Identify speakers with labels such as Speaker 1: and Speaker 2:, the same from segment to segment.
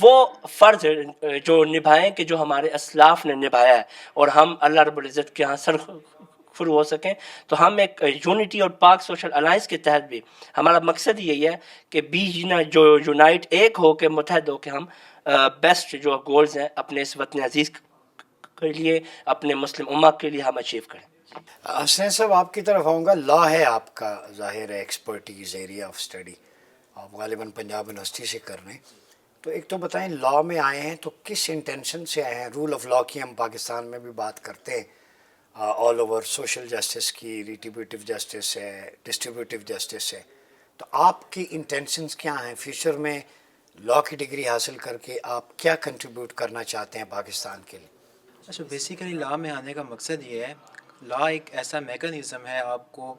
Speaker 1: وہ فرض جو نبھائیں کہ جو ہمارے اسلاف نے نبھایا ہے، اور ہم اللہ رب العزت کے ہاں سرخرو ہو سکیں. تو ہم ایک یونٹی اور پاک سوشل الائنس کے تحت بھی ہمارا مقصد یہی ہے کہ جو یونائٹ ایک ہو کے متحد ہو کے ہم بیسٹ جو گولز ہیں اپنے اس وطن عزیز کے لیے، اپنے مسلم امہ کے لیے ہم اچیو کریں.
Speaker 2: حسنین صاحب آپ کی طرف آؤں گا. لا ہے آپ کا ظاہر ہے ایکسپرٹیز ایریا آف اسٹڈی، آپ غالباً پنجاب یونیورسٹی سے کر رہے ہیں. تو ایک تو بتائیں لا میں آئے ہیں تو کس انٹینشن سے آئے ہیں؟ رول آف لا کی ہم پاکستان میں بھی بات کرتے ہیں، آل اوور سوشل جسٹس کی، ریٹریبیوٹیو جسٹس ہے، ڈسٹریبیوٹیو جسٹس ہے. تو آپ کی انٹینشنز کیا ہیں فیوچر میں؟ لا کی ڈگری حاصل کر کے آپ کیا کنٹریبیوٹ کرنا چاہتے ہیں پاکستان کے لیے؟
Speaker 3: اچھا، بیسیکلی لا میں آنے کا مقصد یہ ہے، لا ایک ایسا میکانزم ہے، آپ کو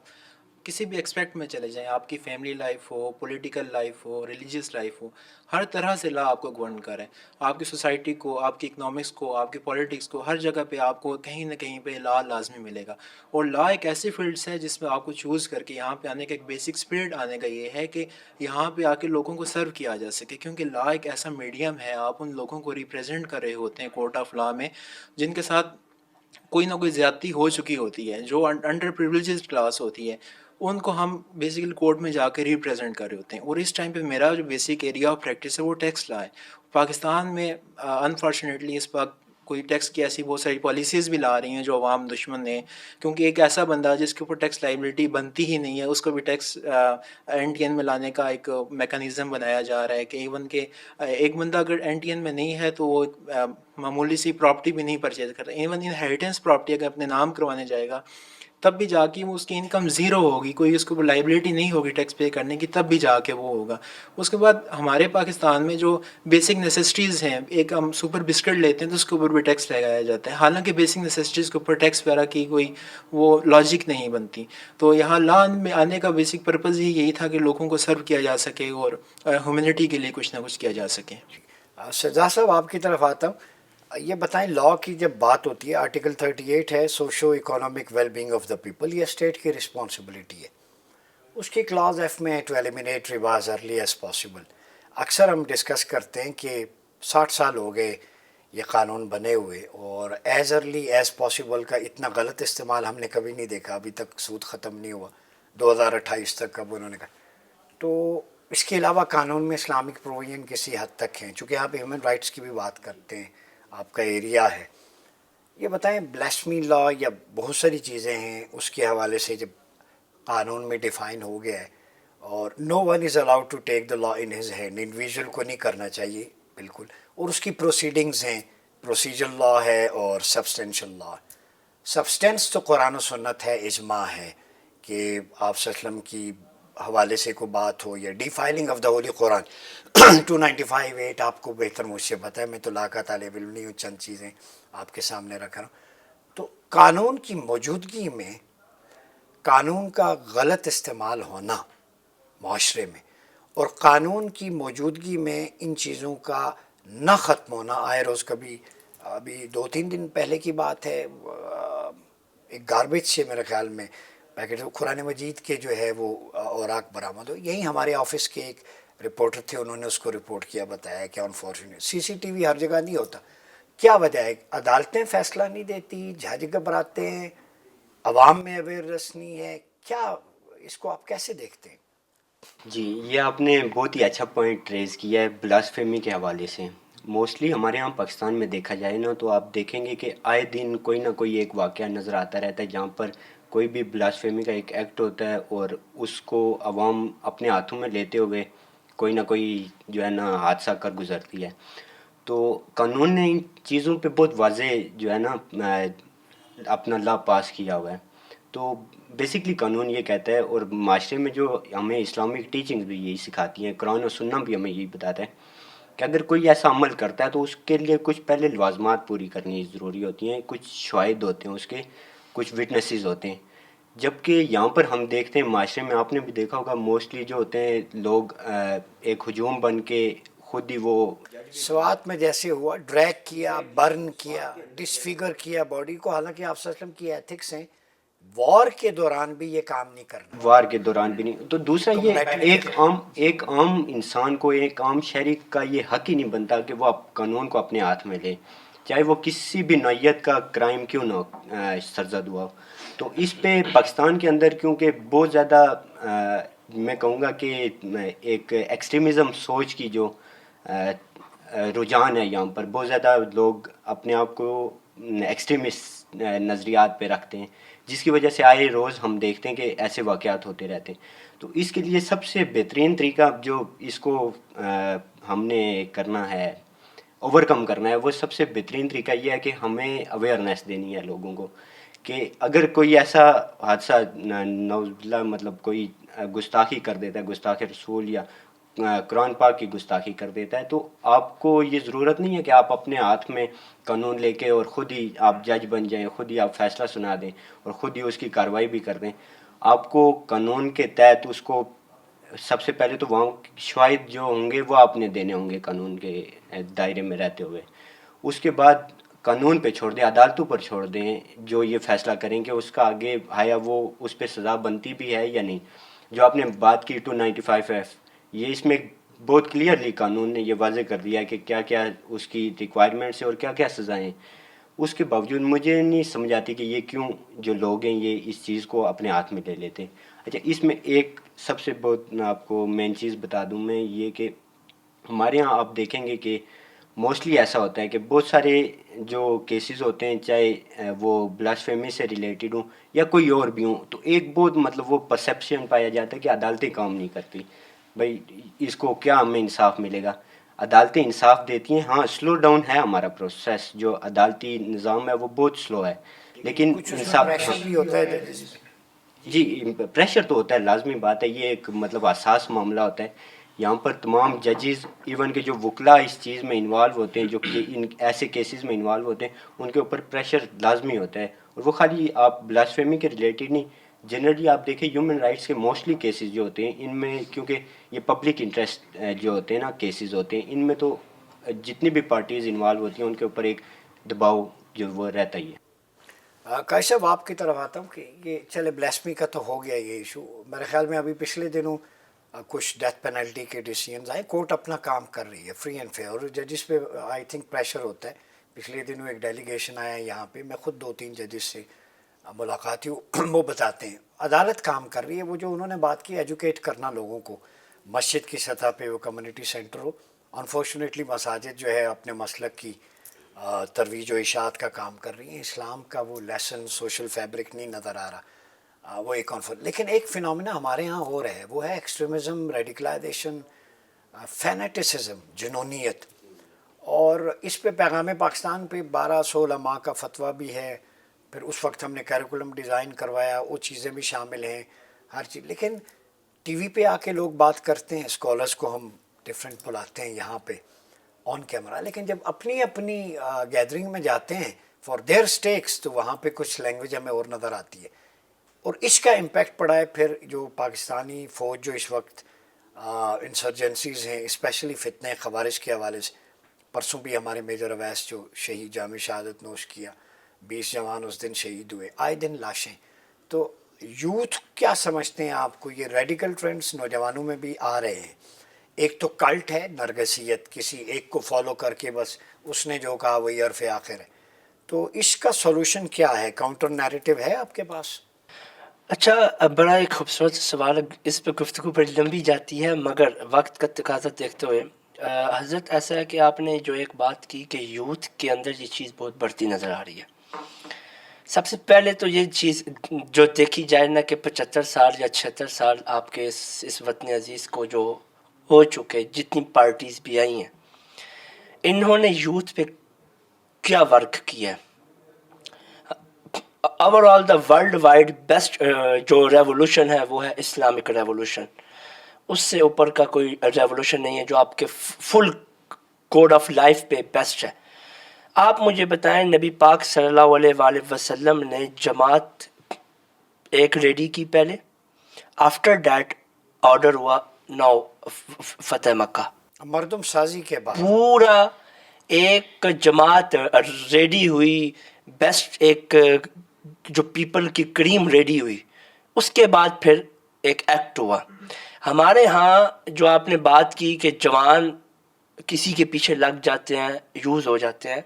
Speaker 3: کسی بھی ایکسپیکٹ میں چلے جائیں، آپ کی فیملی لائف ہو، پولیٹیکل لائف ہو، ریلیجیس لائف ہو، ہر طرح سے لا آپ کو گورن کرے. آپ کی سوسائٹی کو، آپ کی اکنامکس کو، آپ کی پولیٹکس کو، ہر جگہ پہ آپ کو کہیں نہ کہیں پہ لا لازمی ملے گا. اور لا ایک ایسی فیلڈس ہے جس میں آپ کو چوز کر کے یہاں پہ آنے کا ایک بیسک اسپرٹ آنے کا یہ ہے کہ یہاں پہ آ کے لوگوں کو سرو کیا جا سکے، کیونکہ لا ایک ایسا میڈیم ہے، آپ ان لوگوں کو ریپرزینٹ کر رہے ہوتے ہیں کورٹ آف لا میں جن کے ساتھ کوئی نہ کوئی زیادتی ہو چکی ہوتی ہے، جو انڈر پریویلیجڈ کلاس ہوتی ہے، ان کو ہم بیسیکلی کورٹ میں جا کے ریپرزینٹ کر رہے ہوتے ہیں. اور اس ٹائم پہ میرا جو بیسک ایریا آف پریکٹس ہے وہ ٹیکس لا ہے. پاکستان میں انفارچونیٹلی اس وقت کوئی ٹیکس کی ایسی بہت ساری پالیسیز بھی لا رہی ہیں جو عوام دشمن ہیں، کیونکہ ایک ایسا بندہ جس کے اوپر ٹیکس لائبلٹی بنتی ہی نہیں ہے اس کو بھی ٹیکس این ٹی این میں لانے کا ایک میکانزم بنایا جا رہا ہے کہ ایون کہ ایک بندہ اگر این ٹی این میں نہیں ہے تو وہ معمولی سی پراپرٹی بھی نہیں پرچیز کرتا. ایون انہیریٹنس پراپرٹی اگر اپنے نام کروانے جائے گا تب بھی جا کے وہ اس کی انکم زیرو ہوگی، کوئی اس کو لائبلٹی نہیں ہوگی ٹیکس پے کرنے کی، تب بھی جا کے وہ ہوگا. اس کے بعد ہمارے پاکستان میں جو بیسک نیسیسٹیز ہیں، ایک ہم سپر بسکٹ لیتے ہیں تو اس کے اوپر بھی ٹیکس لگایا جاتا ہے، حالانکہ بیسک نیسیسٹیز کے اوپر ٹیکس وغیرہ کی کوئی وہ لاجک نہیں بنتی. تو یہاں لا میں آنے کا بیسک پرپز ہی یہی تھا کہ لوگوں کو سرو کیا جا سکے اور ہیومینٹی کے لیے کچھ نہ کچھ کیا جا سکے.
Speaker 2: سجاد صاحب آپ کی طرف آتا ہوں. یہ بتائیں لا کی جب بات ہوتی ہے آرٹیکل 38 ہے socio economic well being of the people, یہ اسٹیٹ کی رسپانسبلٹی ہے. اس کی کلاز ایف میں to eliminate rows early as possible. اکثر ہم ڈسکس کرتے ہیں کہ 60 سال ہو گئے یہ قانون بنے ہوئے اور ایز ارلی ایز پاسبل کا اتنا غلط استعمال ہم نے کبھی نہیں دیکھا. ابھی تک سود ختم نہیں ہوا، 2028 تک کب انہوں نے کہا. تو اس کے علاوہ قانون میں اسلامک پروویژن کسی حد تک ہیں، چونکہ آپ ہیومن رائٹس کی بھی بات کرتے ہیں، آپ کا ایریا ہے. یہ بتائیں بلاسفیمی لا یا بہت ساری چیزیں ہیں اس کے حوالے سے جب قانون میں ڈیفائن ہو گیا ہے اور no one is allowed to take the law in his hand, individual کو نہیں کرنا چاہیے بالکل. اور اس کی پروسیڈنگز ہیں، پروسیجر لا ہے اور سبسٹینشل لا. سبسٹینس تو قرآن و سنت ہے، اجماع ہے کہ آپ صلی اللہ علیہ وسلم کی حوالے سے کوئی بات ہو یا defiling of the holy Quran 295(8) آپ کو بہتر مجھ سے پتہ ہے، میں تو لا کا طالب علم نہیں ہوں، چند چیزیں آپ کے سامنے رکھ رہا ہوں. تو قانون کی موجودگی میں قانون کا غلط استعمال ہونا معاشرے میں اور قانون کی موجودگی میں ان چیزوں کا نہ ختم ہونا آئے روز. کبھی ابھی 2-3 دن پہلے کی بات ہے، ایک گاربیج سے میرے خیال میں پیکٹ قرآن مجید کے جو ہے وہ اوراق برآمد ہو. یہی ہمارے آفس کے ایک رپورٹر تھے، انہوں نے اس کو رپورٹ کیا، بتایا کہ انفارچونیٹ سی سی ٹی وی ہر جگہ نہیں ہوتا. کیا وجہ ہے؟ عدالتیں فیصلہ نہیں دیتی، جج گھبراتے ہیں، عوام میں اویئرنیس نہیں ہے، کیا اس کو آپ کیسے دیکھتے ہیں؟
Speaker 4: جی، یہ آپ نے بہت ہی اچھا پوائنٹ ریز کیا ہے بلاسفیمی کے حوالے سے. موسٹلی ہمارے یہاں پاکستان میں دیکھا جائے نا تو آپ دیکھیں گے کہ آئے دن کوئی نہ کوئی ایک واقعہ نظر آتا رہتا ہے جہاں پر کوئی بھی بلاسفیمی کا ایک ایکٹ ہوتا ہے اور اس کو عوام اپنے ہاتھوں میں لیتے ہوئے کوئی نہ کوئی جو ہے نا حادثہ کر گزرتی ہے. تو قانون نے ان چیزوں پہ بہت واضح جو ہے نا اپنا لا پاس کیا ہوا ہے. تو بیسکلی قانون یہ کہتا ہے، اور معاشرے میں جو ہمیں اسلامک ٹیچنگز بھی یہی سکھاتی ہیں، قرآن و سنہ بھی ہمیں یہی بتاتا ہے کہ اگر کوئی ایسا عمل کرتا ہے تو اس کے لیے کچھ پہلے لوازمات پوری کرنی ضروری ہوتی ہیں، کچھ شواہد ہوتے ہیں، اس کے کچھ وٹنسز ہوتے ہیں. جبکہ یہاں پر ہم دیکھتے ہیں معاشرے میں، آپ نے بھی دیکھا ہوگا موسٹلی جو ہوتے ہیں لوگ ایک ہجوم بن کے خود ہی وہ
Speaker 2: سوات میں جیسے ہوا، ڈریگ کیا، برن کیا، ڈسفیگر کیا باڈی کو، حالانکہ آپ صلی اللہ علیہ وسلم کی ایتھکس ہیں وار کے دوران بھی یہ کام نہیں کرنا.
Speaker 4: وار کے دوران بھی نہیں. تو دوسرا یہ
Speaker 2: Completely.
Speaker 4: ایک عام انسان کو، ایک عام شہری کا یہ حق ہی نہیں بنتا کہ وہ قانون کو اپنے ہاتھ میں لے، چاہے وہ کسی بھی نوعیت کا کرائم کیوں نہ ہو سرزد ہوا ہو. تو اس پہ پاکستان کے اندر کیونکہ بہت زیادہ میں کہوں گا کہ ایک ایکسٹریمزم سوچ کی جو رجحان ہے یہاں پر، بہت زیادہ لوگ اپنے آپ کو ایکسٹریمسٹ نظریات پہ رکھتے ہیں، جس کی وجہ سے آئے روز ہم دیکھتے ہیں کہ ایسے واقعات ہوتے رہتے ہیں. تو اس کے لیے سب سے بہترین طریقہ جو اس کو ہم نے کرنا ہے، اوور کم کرنا ہے، وہ سب سے بہترین طریقہ یہ ہے کہ ہمیں اویئرنیس دینی ہے لوگوں کو کہ اگر کوئی ایسا حادثہ نعوذ باللہ مطلب کوئی گستاخی کر دیتا ہے، گستاخ رسول یا قرآن پاک کی گستاخی کر دیتا ہے، تو آپ کو یہ ضرورت نہیں ہے کہ آپ اپنے ہاتھ میں قانون لے کے اور خود ہی آپ جج بن جائیں، خود ہی آپ فیصلہ سنا دیں اور خود ہی اس کی کارروائی بھی کر دیں. آپ کو قانون کے تحت اس کو سب سے پہلے تو وہاں شواہد جو ہوں گے وہ آپ نے دینے ہوں گے قانون کے دائرے میں رہتے ہوئے. اس کے بعد قانون پہ چھوڑ دیں، عدالتوں پر چھوڑ دیں جو یہ فیصلہ کریں کہ اس کا آگے آیا وہ اس پہ سزا بنتی بھی ہے یا نہیں. جو آپ نے بات کی 295F، یہ اس میں بہت کلیئرلی قانون نے یہ واضح کر دیا ہے کہ کیا کیا اس کی ریکوائرمنٹس ہیں اور کیا کیا سزائیں. اس کے باوجود مجھے نہیں سمجھ آتی کہ یہ کیوں جو لوگ ہیں یہ اس چیز کو اپنے ہاتھ میں لے لیتے ہیں. اچھا، اس میں ایک سب سے بہت آپ کو مین چیز بتا دوں میں یہ کہ ہمارے ہاں آپ دیکھیں گے کہ موسٹلی ایسا ہوتا ہے کہ بہت سارے جو کیسز ہوتے ہیں، چاہے وہ بلاسفیمی سے ریلیٹڈ ہوں یا کوئی اور بھی ہوں، تو ایک بہت مطلب وہ پرسیپشن پایا جاتا ہے کہ عدالتیں کام نہیں کرتی. بھائی اس کو کیا ہمیں انصاف ملے گا؟ عدالتیں انصاف دیتی ہیں، ہاں سلو ڈاؤن ہے ہمارا پروسیس، جو عدالتی نظام ہے وہ بہت سلو ہے، لیکن
Speaker 2: کچھ اس میں
Speaker 4: انصاف
Speaker 2: پریشر بھی ہوتا ہے ججز پہ.
Speaker 4: جی پریشر تو ہوتا ہے، لازمی بات ہے، یہ ایک مطلب حساس معاملہ ہوتا ہے. یہاں پر تمام ججز ایون کہ جو وکلا اس چیز میں انوالو ہوتے ہیں، جو کہ ان ایسے کیسز میں انوالو ہوتے ہیں، ان کے اوپر پریشر لازمی ہوتا ہے. اور وہ خالی آپ بلاسفیمی کے ریلیٹڈ نہیں، جنرلی آپ دیکھیں ہیومن رائٹس کے موسٹلی کیسز جو ہوتے ہیں ان میں، کیونکہ یہ پبلک انٹرسٹ جو ہوتے ہیں نا کیسز ہوتے ہیں، ان میں تو جتنی بھی پارٹیز انوالو ہوتی ہیں ان کے اوپر ایک دباؤ جو وہ رہتا ہی ہے.
Speaker 2: کاش صاحب آپ کی طرف آتا ہوں کہ یہ چلے بلاسمی کا تو ہو گیا یہ ایشو. میرے خیال میں ابھی پچھلے دنوں کچھ ڈیتھ پینلٹی کے ڈیسیژنز آئے. کورٹ اپنا کام کر رہی ہے فری اینڈ فیئر، اور ججز پہ آئی تھنک پریشر ہوتا ہے. پچھلے دنوں ایک ڈیلیگیشن آیا یہاں پہ، میں خود 2-3 ججز سے ملاقات ہوں، وہ بتاتے ہیں عدالت کام کر رہی ہے. وہ جو انہوں نے بات کی ایجوکیٹ کرنا لوگوں کو، مسجد کی سطح پہ وہ کمیونٹی سینٹر ہو. انفارچونیٹلی مساجد جو ہے اپنے مسلک کی ترویج و اشاعت کا کام کر رہی ہیں. اسلام کا وہ لیسن، سوشل فیبرک نہیں نظر آ رہا. وہ ایک لیکن ایک فنومینا ہمارے ہاں ہو رہا ہے، وہ ہے ایکسٹریمزم، ریڈیکلائزیشن، فینیٹسزم، جنونیت. اور اس پہ پیغام پاکستان پہ 12-16 ماہ کا فتویٰ بھی ہے. پھر اس وقت ہم نے کیریکولم ڈیزائن کروایا، وہ چیزیں بھی شامل ہیں ہر چیز. لیکن ٹی وی پہ آ کے لوگ بات کرتے ہیں، اسکالرس کو ہم ڈفرینٹ بلاتے ہیں یہاں پہ آن کیمرہ، لیکن جب اپنی اپنی گیدرنگ میں جاتے ہیں فار دیئر اسٹیکس تو وہاں پہ کچھ لینگویج ہمیں اور نظر آتی ہے. اور اس کا امپیکٹ پڑا ہے پھر جو پاکستانی فوج جو اس وقت انسرجنسیز ہیں، اسپیشلی فتنہ خوارج کے حوالے سے. پرسوں بھی ہمارے میجر اویس جو شہید جامع شہادت نوش کیا، 20 جوان اس دن شہید ہوئے، آئے دن لاشیں. تو یوتھ کیا سمجھتے ہیں آپ کو؟ یہ ریڈیکل ٹرینڈز نوجوانوں میں بھی آ رہے ہیں. ایک تو کلٹ ہے، نرگسیت، کسی ایک کو فالو کر کے بس اس نے جو کہا وہی عرف آخر ہے. تو اس کا سولوشن کیا ہے؟ کاؤنٹر نیریٹو ہے آپ کے پاس؟
Speaker 1: اچھا، بڑا ایک خوبصورت سوال. اس پہ گفتگو بڑی لمبی جاتی ہے مگر وقت کا تقاضا دیکھتے ہوئے حضرت ایسا ہے کہ آپ نے جو ایک بات کی کہ یوتھ کے اندر یہ چیز بہت بڑھتی نظر آ رہی ہے. سب سے پہلے تو یہ چیز جو دیکھی جائے نا کہ 75 سال یا 76 سال آپ کے اس وطن عزیز کو جو ہو چکے، جتنی پارٹیز بھی آئی ہیں، انہوں نے یوتھ پہ کیا ورک کیا ہے. Over all the world wide best جو ریولوشن ہے وہ ہے اسلامک ریولوشن. اس سے اوپر کا کوئی ریولوشن نہیں ہے جو آپ کے فل کوڈ آف لائف پہ بیسٹ ہے. آپ مجھے بتائیں، نبی پاک صلی اللہ علیہ وآلہ وسلم نے جماعت ایک ریڈی کی پہلے، آفٹر دیٹ آرڈر ہوا نو فتح مکہ.
Speaker 2: مردم سازی کے بعد
Speaker 1: پورا ایک جماعت ریڈی ہوئی، بیسٹ ایک جو پیپل کی کریم ریڈی ہوئی، اس کے بعد پھر ایک ایکٹ ہوا. ہمارے ہاں جو آپ نے بات کی کہ جوان کسی کے پیچھے لگ جاتے ہیں، یوز ہو جاتے ہیں،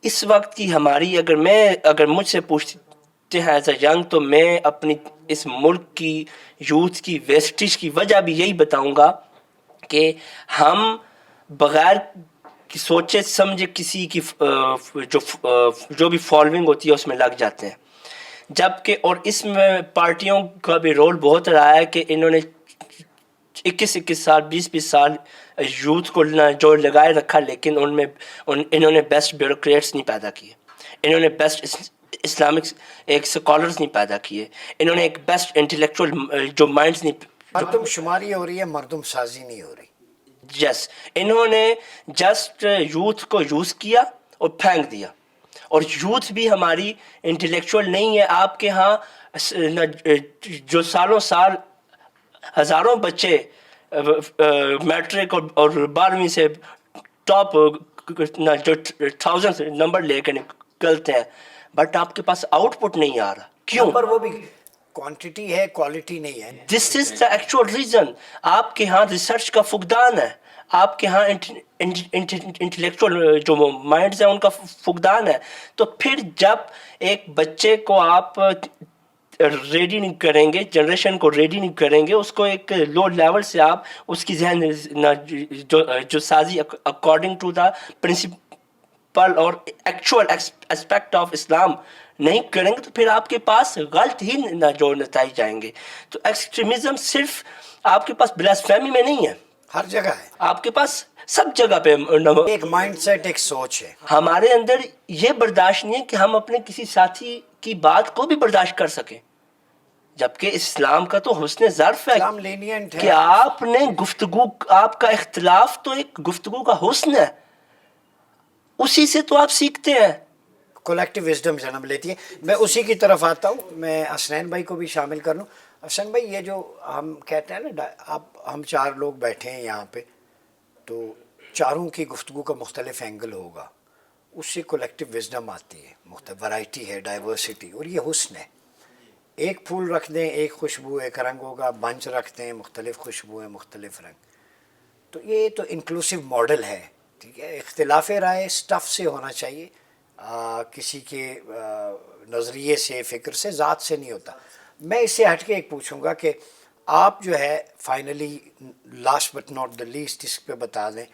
Speaker 1: اس وقت کی ہماری اگر مجھ سے پوچھتے ہیں ایز اے ینگ، تو میں اپنی اس ملک کی یوتھ کی ویسٹیج کی وجہ بھی یہی بتاؤں گا کہ ہم بغیر سوچے سمجھے کسی کی جو بھی فالوئنگ ہوتی ہے اس میں لگ جاتے ہیں. جبکہ اور اس میں پارٹیوں کا بھی رول بہت رہا ہے کہ انہوں نے 21 سال 20 سال یوتھ کو جو لگائے رکھا، لیکن انہوں نے بیسٹ بیوروکریٹس نہیں پیدا کیے، انہوں نے بیسٹ اسلامک ایک اسکالرز نہیں پیدا کیے، انہوں نے ایک بیسٹ انٹلیکچوئل جو مائنڈس نہیں.
Speaker 2: مردم شماری ہو رہی ہے، مردم سازی نہیں ہو رہی.
Speaker 1: یس، انہوں نے جسٹ یوتھ کو یوز کیا اور پھینک دیا. اور یوتھ بھی ہماری انٹلیکچوئل نہیں ہے. آپ کے ہاں جو سالوں سال ہزاروں بچے میٹرک اور 12ویں سے ٹاپ جو 1000 نمبر لے کے نکلتے ہیں، بٹ آپ کے پاس آؤٹ پٹ نہیں آ رہا. کیوں؟
Speaker 2: نمبر وہ بھی کوانٹٹی ہے، کوالٹی نہیں ہے.
Speaker 1: دس از دا ایکچوئل ریزن. آپ کے ہاں ریسرچ کا فقدان ہے، آپ کے ہاں انٹلیکچوئل جو مائنڈز ہیں ان کا فقدان ہے. تو پھر جب ایک بچے کو آپ ریڈی نہیں کریں گے، جنریشن کو ریڈی نہیں کریں گے، اس کو ایک لو لیول سے آپ اس کی ذہن جو سازی اکارڈنگ ٹو دا پرنسپل اور ایکچوئل اسپیکٹ آف اسلام نہیں کریں گے، تو پھر آپ کے پاس غلط ہی جو نتائج جائیں گے. تو ایکسٹریمزم صرف آپ کے پاس بلاسفیمی میں نہیں ہے،
Speaker 2: ہر جگہ ہے.
Speaker 1: آپ کے پاس سب جگہ پہ.
Speaker 2: ایک مائنڈ سیٹ، ایک سوچ ہے.
Speaker 1: ہمارے اندر یہ برداشت نہیں ہے کہ ہم اپنے کسی ساتھی کی بات کو بھی برداشت کر سکیں، جبکہ اسلام کا تو حسن ظرف ہے
Speaker 2: اسلام لینینٹ ہے.
Speaker 1: کہ آپ نے گفتگو، آپ کا اختلاف تو ایک گفتگو کا حسن ہے، اسی سے تو آپ سیکھتے ہیں.
Speaker 2: کولیکٹیو وزڈم جنم لیتی ہے. میں اسی کی طرف آتا ہوں. میں حسنین بھائی کو بھی شامل کر لوں. حسن بھائی، یہ جو ہم کہتے ہیں نا، ہم 4 لوگ بیٹھے ہیں یہاں پہ، تو چاروں کی گفتگو کا مختلف اینگل ہوگا، اس سے کولیکٹیو وزڈم آتی ہے، مختلف ورائٹی ہے، ڈائیورسٹی، اور یہ حسن ہے. ایک پھول رکھ دیں، ایک خوشبو ایک رنگ ہوگا. بنچ رکھ دیں، مختلف خوشبو ہیں، مختلف رنگ. تو یہ تو انکلوسیو ماڈل ہے. ٹھیک ہے، اختلاف رائے سٹف سے ہونا چاہیے، کسی کے نظریے سے، فکر سے، ذات سے نہیں ہوتا. میں اس سے ہٹ کے ایک پوچھوں گا کہ آپ جو ہے finally last but not the least اس پہ بتا دیں،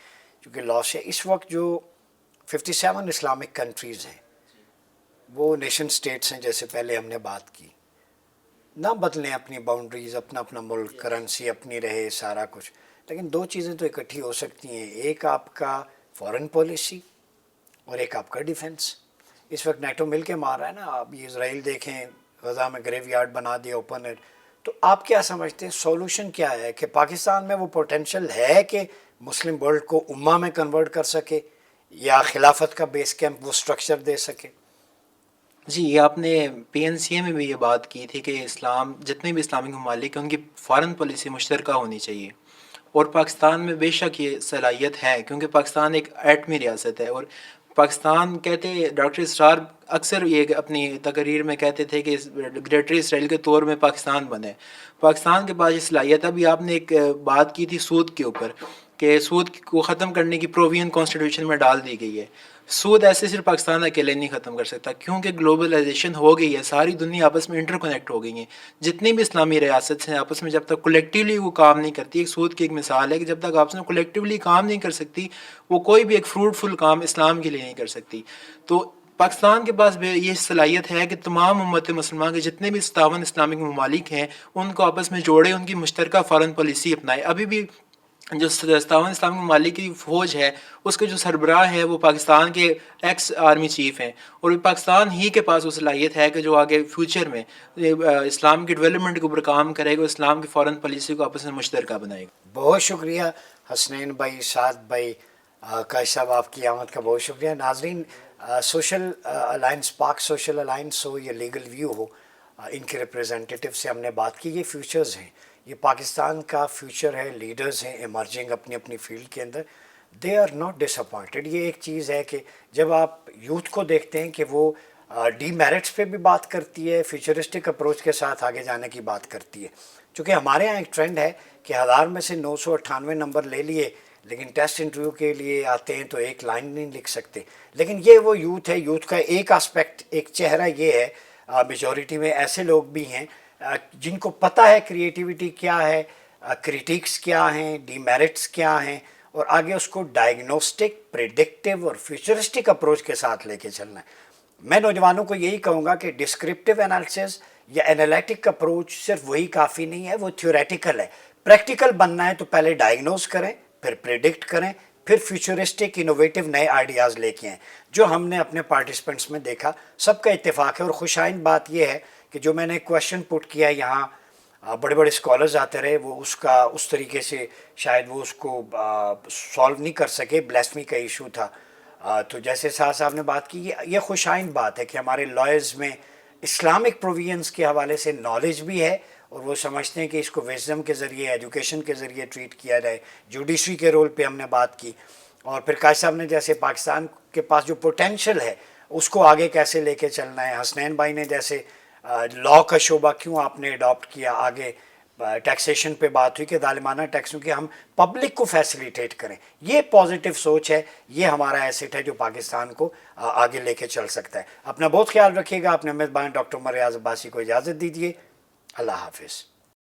Speaker 2: کیونکہ لاس ہے اس وقت جو 57 اسلامک کنٹریز ہیں، وہ نیشن سٹیٹس ہیں جیسے پہلے ہم نے بات کی. نہ بدلیں اپنی باؤنڈریز، اپنا ملک، کرنسی اپنی رہے، سارا کچھ، لیکن 2 چیزیں تو اکٹھی ہو سکتی ہیں. ایک آپ کا فارن پالیسی اور ایک آپ کا ڈیفنس. اس وقت نیٹو مل کے مار رہا ہے نا. اب یہ اسرائیل دیکھیں، غزہ میں گریو یارڈ بنا دیا اوپن ایئر. تو آپ کیا سمجھتے ہیں سولوشن کیا ہے کہ پاکستان میں وہ پوٹینشیل ہے کہ مسلم ورلڈ کو امہ میں کنورٹ کر سکے، یا خلافت کا بیس کیمپ وہ سٹرکچر دے سکے؟
Speaker 3: جی، یہ آپ نے پی این سی اے میں بھی یہ بات کی تھی کہ اسلام، جتنے بھی اسلامک ممالک ہیں ان کی فارن پالیسی مشترکہ ہونی چاہیے. اور پاکستان میں بے شک یہ صلاحیت ہے، کیونکہ پاکستان ایک ایٹمی ریاست ہے. اور پاکستان کہتے، ڈاکٹر اسرار اکثر یہ اپنی تقریر میں کہتے تھے کہ گریٹر اسرائیل کے طور میں پاکستان بنے. پاکستان کے پاس یہ صلاحیت ہے. ابھی آپ نے ایک بات کی تھی سود کے اوپر، کہ سود کو ختم کرنے کی پروویژن کانسٹیٹیوشن میں ڈال دی گئی ہے. سود ایسے صرف پاکستان اکیلے نہیں ختم کر سکتا، کیونکہ گلوبلائزیشن ہو گئی ہے، ساری دنیا آپس میں انٹر کنیکٹ ہو گئی ہیں. جتنی بھی اسلامی ریاست ہیں آپس میں جب تک کولیکٹیولی وہ کام نہیں کرتی، ایک سود کی ایک مثال ہے کہ جب تک آپس میں کولیکٹیولی کام نہیں کر سکتی، وہ کوئی بھی ایک فروٹفل کام اسلام کے لیے نہیں کر سکتی. تو پاکستان کے پاس بھی یہ صلاحیت ہے کہ تمام امت مسلمان کے جتنے بھی 57 اسلامک ممالک ہیں ان کو آپس میں جوڑے، ان کی مشترکہ فارن پالیسی اپنائے. ابھی بھی جو 57 اسلامک ممالک کی فوج ہے، اس کے جو سربراہ ہے وہ پاکستان کے ایکس آرمی چیف ہیں. اور پاکستان ہی کے پاس وہ صلاحیت ہے کہ جو آگے فیوچر میں اسلام کی ڈیولپمنٹ کے اوپر کام کرے گا، اسلام کی فارن پالیسی کو آپس میں مشترکہ بنائے گا.
Speaker 2: بہت شکریہ حسنین بھائی، سعد بھائی، قائد صاحب، آپ کی آمد کا بہت شکریہ. ناظرین، سوشل الائنس، پاک سوشل الائنس ہو یا لیگل ویو ہو، ان کے ریپریزنٹیٹیو سے ہم نے بات کی. یہ فیوچرز ہیں، یہ پاکستان کا فیوچر ہے. لیڈرز ہیں ایمرجنگ اپنی اپنی فیلڈ کے اندر. They are not disappointed. یہ ایک چیز ہے کہ جب آپ یوتھ کو دیکھتے ہیں کہ وہ ڈی میرٹس پہ بھی بات کرتی ہے، فیوچرسٹک اپروچ کے ساتھ آگے جانے کی بات کرتی ہے. چونکہ ہمارے یہاں ایک ٹرینڈ ہے کہ 1000 میں سے 998 نمبر لے لیے لیکن ٹیسٹ انٹرویو کے لیے آتے ہیں تو ایک لائن نہیں لکھ سکتے. لیکن یہ وہ یوتھ ہے، یوتھ کا ایک آسپیکٹ، ایک چہرہ یہ ہے. میجورٹی میں ایسے لوگ بھی ہیں جن کو پتہ ہے کریٹیوٹی کیا ہے، کریٹکس کیا ہیں، ڈی میرٹس کیا ہیں، اور آگے اس کو ڈائگنوسٹک، پریڈکٹیو اور فیوچرسٹک اپروچ کے ساتھ لے کے چلنا ہے. میں نوجوانوں کو یہی کہوں گا کہ ڈسکرپٹیو انالیسس یا انالیٹک اپروچ صرف وہی کافی نہیں ہے، وہ تھیوریٹیکل ہے. پریکٹیکل بننا ہے تو پہلے ڈائگنوز کریں، پھر پریڈکٹ کریں، پھر فیوچرسٹک انوویٹیو نئے آئیڈیاز لے کے آئیں. جو ہم نے اپنے پارٹیسپنٹس میں دیکھا سب کا اتفاق ہے. اور خوشائند بات یہ ہے کہ جو میں نے کویشچن پٹ کیا یہاں، بڑے بڑے اسکالرز آتے رہے، وہ اس طریقے سے شاید وہ اس کو سالو نہیں کر سکے. بلیسمی کا ایشو تھا. تو جیسے ساز صاحب نے بات کی، یہ خوشائند بات ہے کہ ہمارے لائرز میں اسلامک پروویژنس کے حوالے سے نالج بھی ہے، اور وہ سمجھتے ہیں کہ اس کو وزڈم کے ذریعے، ایجوکیشن کے ذریعے ٹریٹ کیا جائے. جوڈیشری کے رول پہ ہم نے بات کی، اور پھر قائد صاحب نے جیسے پاکستان کے پاس جو پوٹینشیل ہے اس کو آگے کیسے لے کے چلنا ہے. حسنین بھائی نے جیسے لاء کا شعبہ کیوں آپ نے اڈاپٹ کیا، آگے ٹیکسیشن پہ بات ہوئی کہ ظالمانہ ٹیکسوں کی ہم پبلک کو فیسیلیٹیٹ کریں. یہ پازیٹیو سوچ ہے، یہ ہمارا ایسٹ ہے جو پاکستان کو آگے لے کے چل سکتا ہے. اپنا بہت خیال رکھیے گا. اپنے میزبان ڈاکٹر عمر ریاض عباسی کو اجازت دیجیے. اللہ حافظ.